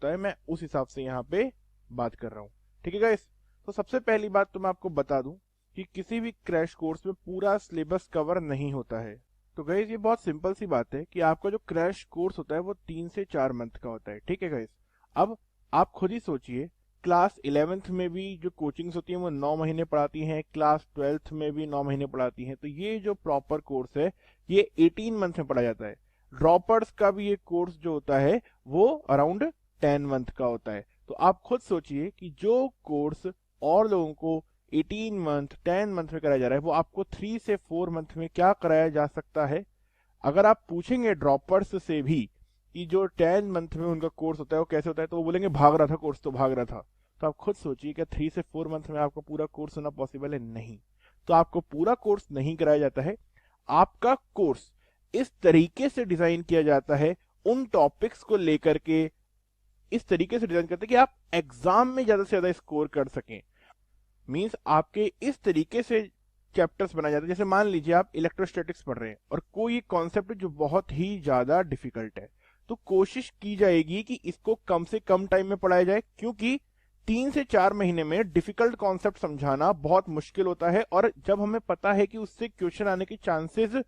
होता है, मैं उस हिसाब से यहाँ पे बात कर रहा हूँ। ठीक है गाइस, तो सबसे पहली बात तो मैं आपको बता दूं कि किसी भी क्रैश कोर्स में पूरा सिलेबस कवर नहीं होता है। तो गाइस ये बहुत सिंपल सी बात है कि आपका जो क्रैश कोर्स होता है वो 3 से 4 मंथ का होता है। ठीक है गाइस, अब आप खुद ही सोचिए, क्लास 11th में भी जो कोचिंग्स होती हैं वो 9 महीने पढ़ाती हैं, क्लास 12th में भी 9 महीने पढ़ाती हैं। तो ये जो प्रॉपर कोर्स है ये 18 मंथ में पढ़ा जाता है। ड्रॉपर्स का भी ये कोर्स जो होता है वो अराउंड 10 मंथ का होता है। तो आप खुद सोचिए कि जो कोर्स और लोगों को 18 मंथ 10 मंथ में कराया जा रहा है वो आपको 3 से 4 मंथ में क्या कराया जा सकता है। अगर आप पूछेंगे ड्रॉपर्स से भी कि जो 10 मंथ में उनका कोर्स होता है वो कैसे होता है, तो वो बोलेंगे भाग रहा था कोर्स, तो भाग रहा था। तो आप खुद सोचिए कि 3 से 4 मंथ में आपको पूरा कोर्स होना पॉसिबल है? नहीं। तो आपको पूरा कोर्स नहीं कराया जाता है। आपका कोर्स इस तरीके से डिजाइन किया जाता है, उन टॉपिक्स को लेकर के इस तरीके से डिजाइन करते हैं कि आप एग्जाम में ज्यादा से ज्यादा स्कोर कर सकें। मींस आपके इस तरीके से चैप्टर्स बनाए जाते हैं, जैसे मान लीजिए आप इलेक्ट्रोस्टैटिक्स पढ़ रहे हैं और कोई कॉन्सेप्ट जो बहुत ही ज्यादा डिफिकल्ट है, तो कोशिश की जाएगी कि इसको कम से कम टाइम में पढ़ाया जाए, क्योंकि 3 से 4 महीने में डिफिकल्ट कॉन्सेप्ट समझाना बहुत मुश्किल होता है। और जब हमें पता है कि उससे क्वेश्चन आने के चांसेस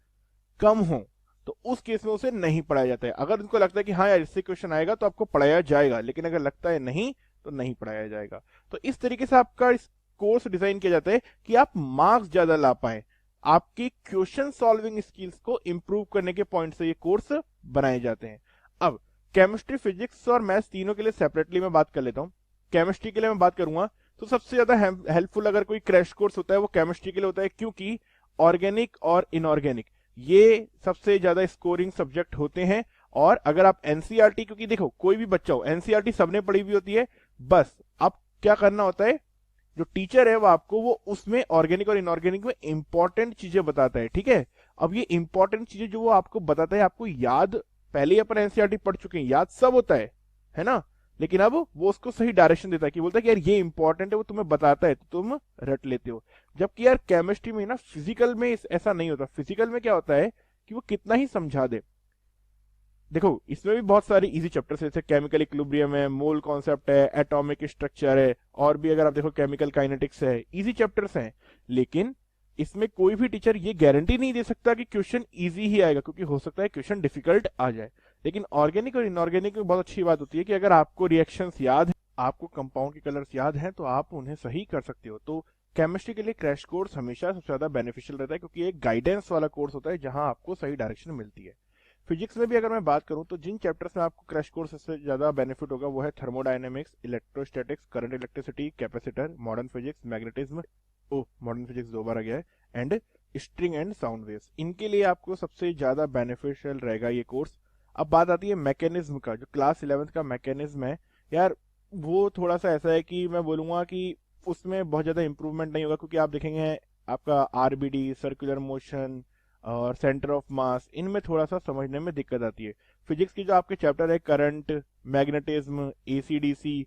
कम हो तो उस केस में उसे नहीं पढ़ाया जाता है। अगर उनको लगता है कि हाँ यार इससे क्वेश्चन आएगा तो आपको पढ़ाया जाएगा, लेकिन अगर लगता है नहीं तो नहीं पढ़ाया जाएगा। तो इस तरीके से आपका इस कोर्स डिजाइन किया जाता है कि आप मार्क्स ज्यादा ला पाए, आपकी क्वेश्चन सॉल्विंग स्किल्स को इंप्रूव करने के पॉइंट से ये कोर्स बनाए जाते हैं। अब केमिस्ट्री, फिजिक्स और मैथ्स तीनों के लिए सेपरेटली मैं बात कर लेता हूँ। केमिस्ट्री के लिए मैं बात करूंगा तो सबसे ज्यादा हेल्पफुल अगर कोई क्रैश कोर्स होता है वो केमिस्ट्री के लिए होता है, क्योंकि ऑर्गेनिक और इनऑर्गेनिक ये सबसे ज्यादा स्कोरिंग सब्जेक्ट होते हैं। और अगर आप एनसीईआरटी, क्योंकि देखो कोई भी बच्चा हो, एनसीईआरटी सबने पढ़ी हुई होती है, बस अब क्या करना होता है, जो टीचर है वो आपको वो उसमें ऑर्गेनिक और इनऑर्गेनिक में इंपॉर्टेंट चीजें बताता है। ठीक है, अब ये इंपॉर्टेंट चीजें जो वो आपको बताता है, आपको याद, पहले ही अपन एनसीईआरटी पढ़ चुके हैं, याद सब होता है ना, लेकिन अब वो उसको सही डायरेक्शन देता है कि बोलता है कि यार ये इंपॉर्टेंट है, वो तुम्हें बताता है तो तुम रट लेते हो। जबकि यार केमिस्ट्री में ना, फिजिकल में ऐसा नहीं होता। फिजिकल में क्या होता है कि वो कितना ही समझा दे, देखो इसमें भी बहुत सारी इजी चैप्टर्स है, जैसे केमिकल इक्विलिब्रियम है, मोल कॉन्सेप्ट है, एटॉमिक स्ट्रक्चर है, और भी अगर आप देखो केमिकल काइनेटिक्स है, इजी चैप्टर्स हैं। लेकिन इसमें कोई भी टीचर ये गारंटी नहीं दे सकता कि क्वेश्चन इजी ही आएगा, क्योंकि हो सकता है क्वेश्चन डिफिकल्ट आ जाए। लेकिन ऑर्गेनिक और इनऑर्गेनिक में बहुत अच्छी बात होती है कि अगर आपको रिएक्शंस याद है, आपको कंपाउंड के कलर्स याद हैं, तो आप उन्हें सही कर सकते हो। तो केमिस्ट्री के लिए क्रैश कोर्स हमेशा सबसे ज्यादा बेनिफिशियल रहता है, क्योंकि एक गाइडेंस वाला कोर्स होता है जहां आपको सही डायरेक्शन मिलती है। फिजिक्स में भी अगर मैं बात करूं तो जिन चैप्टर्स में आपको क्रैश कोर्स से ज्यादा बेनिफिट होगा वो है thermodynamics, electrostatics, current electricity, capacitor, modern physics, magnetism, modern physics 2 बार आ गया है, and string and sound waves. इनके लिए आपको सबसे ज्यादा बेनिफिशियल रहेगा ये कोर्स। अब बात आती है मैकेनिज्म का, जो क्लास 11th का मैकेनिज्म है यार, वो थोड़ा सा ऐसा है कि मैं बोलूंगा कि उसमें बहुत ज्यादा इंप्रूवमेंट नहीं होगा, क्योंकि आप देखेंगे आपका आरबीडी, सर्कुलर मोशन और सेंटर ऑफ मास, इनमें थोड़ा सा समझने में दिक्कत आती है। फिजिक्स की जो आपके चैप्टर है current, magnetism, AC DC,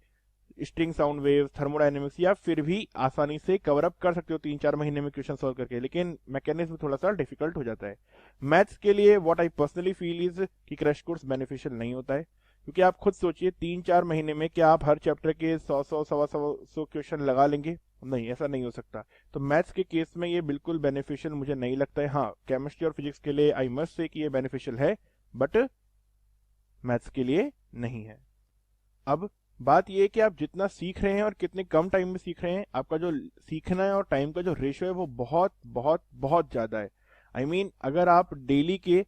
string sound wave, thermodynamics, या फिर भी आसानी से कवर अप कर सकते हो 3-4 महीने में क्वेश्चन सॉल्व करके, लेकिन मैकेनिज्म थोड़ा सा डिफिकल्ट हो जाता है। मैथ्स के लिए what I personally feel is कि क्रैश कोर्स बेनिफिशियल नहीं होता है, क्योंकि आप खुद सोचिए 3-4 महीने में क्या आप हर चैप्टर के 100 सवा 100 क्वेश्चन लगा लेंगे? नहीं, ऐसा नहीं हो सकता। तो मैथ्स के केस में ये बिल्कुल बेनिफिशियल मुझे नहीं लगता है। हाँ, केमिस्ट्री और फिजिक्स के लिए आई मस्ट से कि ये बेनिफिशियल है, बट मैथ्स के लिए नहीं है। अब बात यह है कि आप जितना सीख रहे हैं और कितने कम टाइम में सीख रहे हैं, आपका जो सीखना है और टाइम का जो रेशियो है वो बहुत बहुत बहुत ज्यादा है। आई मीन अगर आप डेली के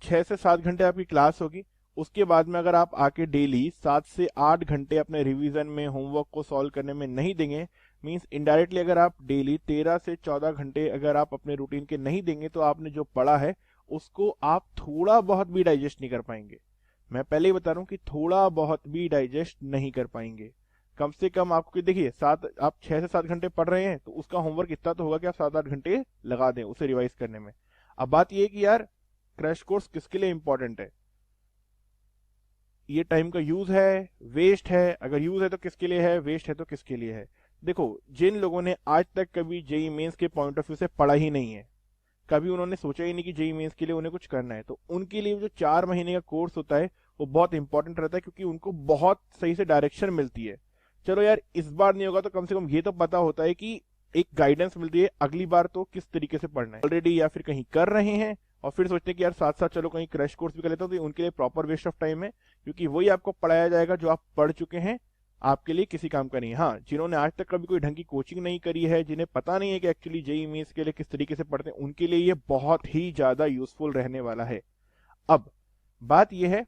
6 से 7 घंटे आपकी क्लास होगी, उसके बाद में अगर आप आके डेली 7 से 8 घंटे अपने रिवीजन में, होमवर्क को सॉल्व करने में नहीं देंगे, मींस इनडायरेक्टली अगर आप डेली 13 से 14 घंटे अगर आप अपने रूटीन के नहीं देंगे, तो आपने जो पढ़ा है उसको आप थोड़ा बहुत भी डाइजेस्ट नहीं कर पाएंगे। मैं पहले ही बता रहा हूं कि थोड़ा बहुत भी डाइजेस्ट नहीं कर पाएंगे। कम से कम आपको देखिए, आप 6 से 7 घंटे पढ़ रहे हैं तो उसका होमवर्क इतना तो होगा कि आप 7-8 घंटे लगा दें उसे रिवाइज करने में। अब बात यह है कि यार क्रैश कोर्स किसके लिए इंपॉर्टेंट है? ये टाइम का यूज है, वेस्ट है? अगर यूज है तो किसके लिए है, वेस्ट है तो किसके लिए है? देखो, जिन लोगों ने आज तक कभी जेई मेंस के पॉइंट ऑफ व्यू से पढ़ा ही नहीं है, कभी उन्होंने सोचा ही नहीं कि जेई मेंस के लिए उन्हें कुछ करना है, तो उनके लिए जो 4 महीने का कोर्स होता है वो बहुत इंपॉर्टेंट रहता है, क्योंकि उनको बहुत सही से डायरेक्शन मिलती है। चलो यार इस बार नहीं होगा तो कम से कम ये तो पता होता है कि एक गाइडेंस मिलती है अगली बार तो किस तरीके से पढ़ना है। ऑलरेडी या फिर कहीं कर रहे हैं और फिर सोचते हैं कि यार साथ साथ चलो कहीं क्रैश कोर्स भी कर लेता हूँ, तो उनके लिए प्रॉपर वेस्ट ऑफ टाइम है, क्योंकि वही आपको पढ़ाया जाएगा जो आप पढ़ चुके हैं, आपके लिए किसी काम का नहीं है। हाँ, जिन्होंने आज तक कभी कोई ढंग की कोचिंग नहीं करी है, जिन्हें पता नहीं है कि एक्चुअली जेईई मेंस के लिए किस तरीके से पढ़ते हैं, उनके लिए ये बहुत ही ज्यादा यूजफुल रहने वाला है। अब बात यह है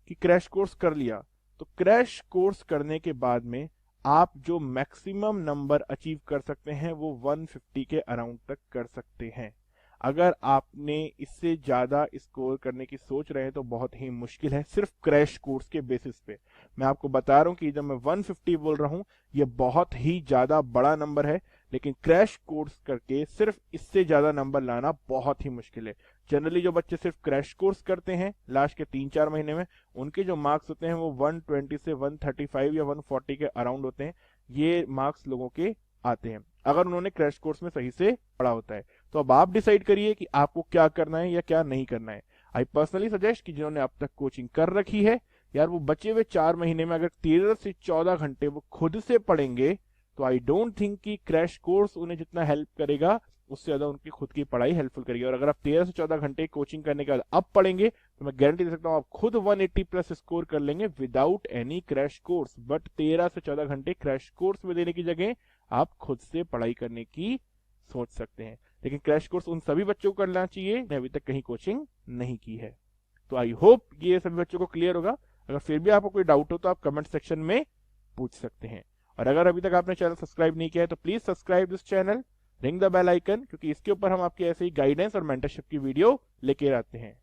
कि क्रैश कोर्स कर लिया, तो क्रैश कोर्स करने के बाद में आप जो मैक्सिमम नंबर अचीव कर सकते हैं वो 150 के अराउंड तक कर सकते हैं। अगर आपने इससे ज्यादा स्कोर करने की सोच रहे हैं तो बहुत ही मुश्किल है, सिर्फ क्रैश कोर्स के बेसिस पे। मैं आपको बता रहा हूं कि जब मैं 150 बोल रहा हूं ये बहुत ही ज्यादा बड़ा नंबर है, लेकिन क्रैश कोर्स करके सिर्फ इससे ज्यादा नंबर लाना बहुत ही मुश्किल है। जनरली जो बच्चे सिर्फ क्रैश कोर्स करते हैं लास्ट के 3-4 महीने में, उनके जो मार्क्स होते हैं वो 120 से 135 या 140 के अराउंड होते हैं। ये मार्क्स लोगों के आते हैं अगर उन्होंने क्रैश कोर्स में सही से पढ़ा होता है। तो अब आप डिसाइड करिए कि आपको क्या करना है या क्या नहीं करना है। आई पर्सनली सजेस्ट कि जिन्होंने अब तक कोचिंग कर रखी है, यार वो बचे हुए 4 महीने में अगर 13 से 14 घंटे वो खुद से पढ़ेंगे तो आई डोंट थिंक कि क्रैश कोर्स उन्हें जितना हेल्प करेगा उससे ज्यादा उनकी खुद की पढ़ाई हेल्पफुल करेगी। और अगर आप 13 से 14 घंटे कोचिंग करने के बाद अब पढ़ेंगे तो मैं गारंटी दे सकता हूँ आप खुद 180 प्लस स्कोर कर लेंगे without any crash course. But 13 से 14 घंटे क्रैश कोर्स में देने की जगह आप खुद से पढ़ाई करने की सोच सकते हैं। लेकिन क्रैश कोर्स उन सभी बच्चों को करना चाहिए जिन्होंने अभी तक कहीं कोचिंग नहीं की है। तो आई होप ये सभी बच्चों को क्लियर होगा। अगर फिर भी आपको कोई डाउट हो तो आप कमेंट सेक्शन में पूछ सकते हैं। और अगर अभी तक आपने चैनल सब्सक्राइब नहीं किया है तो please subscribe this channel, ring the bell icon, क्योंकि इसके ऊपर हम आपके ऐसे ही गाइडेंस और मेंटरशिप की वीडियो लेके आते हैं।